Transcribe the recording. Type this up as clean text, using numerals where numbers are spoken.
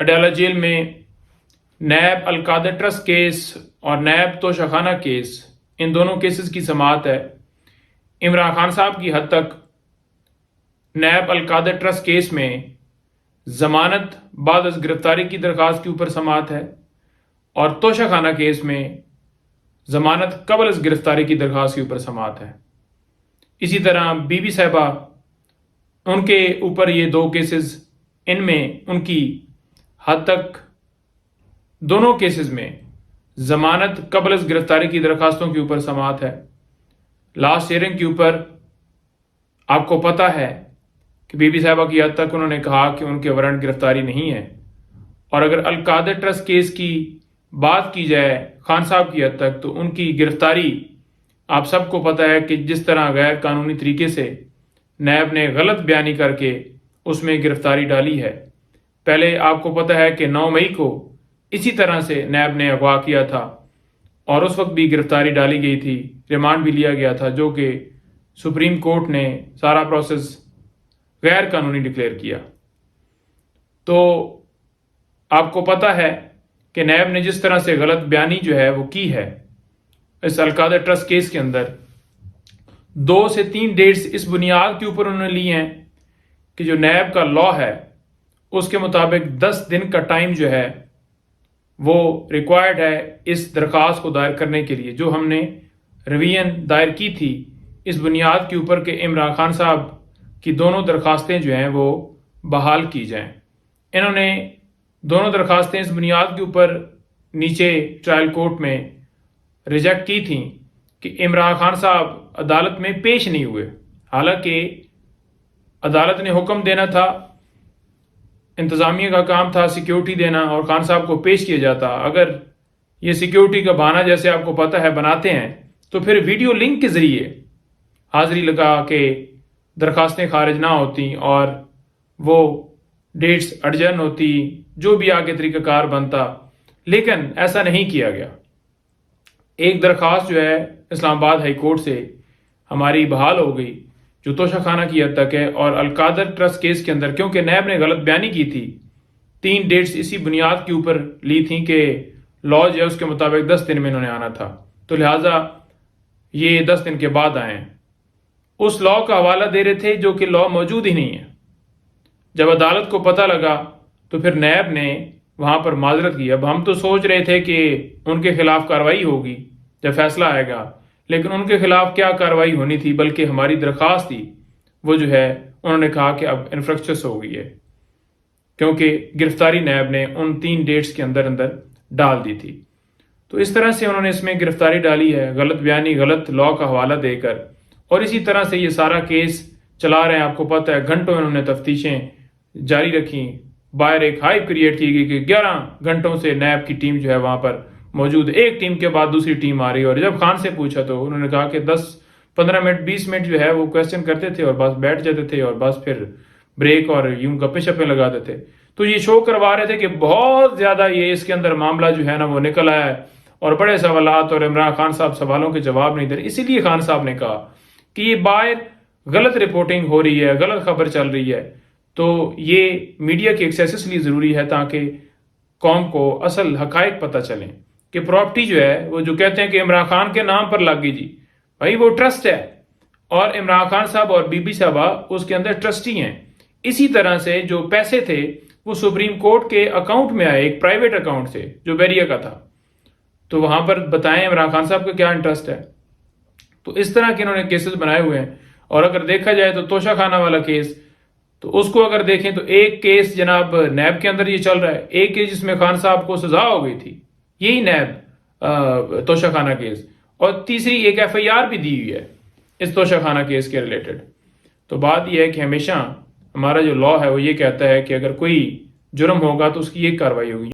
Adiala jail میں NAB القادر trust case اور NAB توشہ خانہ کیس، ان دونوں کیسز کی سماعت ہے۔ عمران خان صاحب کی حد تک نیب القادر ٹرسٹ کیس میں ضمانت بعد از گرفتاری کی درخواست کے اوپر سماعت ہے، اور توشہ خانہ کیس میں ضمانت قبل از گرفتاری کی درخواست کے اوپر سماعت ہے۔ اسی طرح بی بی صاحبہ، ان کے اوپر یہ دو کیسز، ان میں ان کی حد تک دونوں کیسز میں ضمانت قبل از گرفتاری کی درخواستوں کے اوپر سماعت ہے۔ لاسٹ ہیئرنگ کے اوپر آپ کو پتہ ہے کہ بی بی صاحبہ کی حد تک انہوں نے کہا کہ ان کے وارنٹ گرفتاری نہیں ہے، اور اگر القادر ٹرسٹ کیس کی بات کی جائے خان صاحب کی حد تک تو ان کی گرفتاری آپ سب کو پتہ ہے کہ جس طرح غیر قانونی طریقے سے نیب نے غلط بیانی کر کے اس میں گرفتاری ڈالی ہے۔ پہلے آپ کو پتہ ہے کہ 9 مئی کو اسی طرح سے نیب نے اغوا کیا تھا، اور اس وقت بھی گرفتاری ڈالی گئی تھی، ریمانڈ بھی لیا گیا تھا، جو کہ سپریم کورٹ نے سارا پروسیس غیر قانونی ڈکلیئر کیا۔ تو آپ کو پتہ ہے کہ نیب نے جس طرح سے غلط بیانی جو ہے وہ کی ہے اس القادر ٹرسٹ کیس کے اندر، 2 سے 3 ڈیٹس اس بنیاد کے اوپر انہوں نے لی ہیں کہ جو نیب کا لا ہے اس کے مطابق 10 دن کا ٹائم جو ہے وہ ریکوائرڈ ہے اس درخواست کو دائر کرنے کے لیے، جو ہم نے ریویژن دائر کی تھی اس بنیاد کے اوپر کہ عمران خان صاحب کی دونوں درخواستیں جو ہیں وہ بحال کی جائیں۔ انہوں نے دونوں درخواستیں اس بنیاد کے اوپر نیچے ٹرائل کورٹ میں ریجیکٹ کی تھیں کہ عمران خان صاحب عدالت میں پیش نہیں ہوئے، حالانکہ عدالت نے حکم دینا تھا، انتظامیہ کا کام تھا سیکیورٹی دینا، اور خان صاحب کو پیش کیا جاتا۔ اگر یہ سیکیورٹی کا بہانہ جیسے آپ کو پتہ ہے بناتے ہیں تو پھر ویڈیو لنک کے ذریعے حاضری لگا کے درخواستیں خارج نہ ہوتی اور وہ ڈیٹس اڈجرن ہوتی، جو بھی آگے طریقہ کار بنتا، لیکن ایسا نہیں کیا گیا۔ ایک درخواست جو ہے اسلام آباد ہائی کورٹ سے ہماری بحال ہو گئی جو توشہ خانہ کی حد تک ہے، اور القادر ٹرسٹ کیس کے اندر کیونکہ نیب نے غلط بیانی کی تھی، 3 ڈیٹس اسی بنیاد کے اوپر لی تھیں کہ لا جو ہے اس کے مطابق 10 دن میں انہوں نے آنا تھا، تو لہٰذا یہ 10 دن کے بعد آئے ہیں۔ اس لا کا حوالہ دے رہے تھے جو کہ لا موجود ہی نہیں ہے۔ جب عدالت کو پتہ لگا تو پھر نیب نے وہاں پر معذرت کی۔ اب ہم تو سوچ رہے تھے کہ ان کے خلاف کارروائی ہوگی جب فیصلہ آئے گا، لیکن ان کے خلاف کیا کارروائی ہونی تھی، بلکہ ہماری درخواست تھی وہ جو ہے انہوں نے کہا کہ اب انفرکشس ہو گئی ہے، کیونکہ گرفتاری نیب نے ان 3 ڈیٹس کے اندر ڈال دی تھی۔ تو اس طرح سے انہوں نے اس میں گرفتاری ڈالی ہے، غلط بیانی، غلط لا کا حوالہ دے کر، اور اسی طرح سے یہ سارا کیس چلا رہے ہیں۔ آپ کو پتہ ہے گھنٹوں انہوں نے تفتیشیں جاری رکھیں، باہر ایک ہائپ کریٹ کی گئی کہ 11 گھنٹوں سے نیب کی ٹیم جو ہے وہاں پر موجود، ایک ٹیم کے بعد دوسری ٹیم آ رہی، اور جب خان سے پوچھا تو انہوں نے کہا کہ 10-15 منٹ 20 منٹ جو ہے وہ کویسچن کرتے تھے اور بس بیٹھ جاتے تھے، اور بس پھر بریک اور یوں گپے شپے لگاتے تھے۔ تو یہ شو کروا رہے تھے کہ بہت زیادہ یہ اس کے اندر معاملہ جو ہے نا وہ نکل آیا ہے، اور بڑے سوالات، اور عمران خان صاحب سوالوں کے جواب نہیں دے رہے۔ اسی لیے خان صاحب نے کہا کہ یہ باہر غلط رپورٹنگ ہو رہی ہے، غلط خبر چل رہی ہے، تو یہ میڈیا کی ایکسیس اس لیے ضروری ہے تاکہ قوم کو اصل حقائق پتہ چلیں کہ پراپرٹی جو ہے وہ جو کہتے ہیں کہ عمران خان کے نام پر لگ گئی، جی بھائی وہ ٹرسٹ ہے، اور عمران خان صاحب اور بی بی صاحبہ اس کے اندر ٹرسٹی ہیں۔ اسی طرح سے جو پیسے تھے وہ سپریم کورٹ کے اکاؤنٹ میں آئے، ایک پرائیویٹ اکاؤنٹ سے جو بیریا کا تھا، تو وہاں پر بتائیں عمران خان صاحب کا کیا انٹرسٹ ہے۔ تو اس طرح کے انہوں نے کیسز بنائے ہوئے ہیں، اور اگر دیکھا جائے تو توشہ خانہ والا کیس، تو اس کو اگر دیکھیں تو ایک کیس جناب نیب کے اندر یہ چل رہا ہے، ایک کیس جس میں خان صاحب کو سزا ہو گئی تھی، یہی نیب توشہ خانہ کیس، اور تیسری ایک FIR بھی دی ہوئی ہے اس توشہ خانہ کیس کے ریلیٹڈ۔ تو بات یہ ہے کہ ہمیشہ ہمارا جو لا ہے وہ یہ کہتا ہے کہ اگر کوئی جرم ہوگا تو اس کی یہ کارروائی ہوگی۔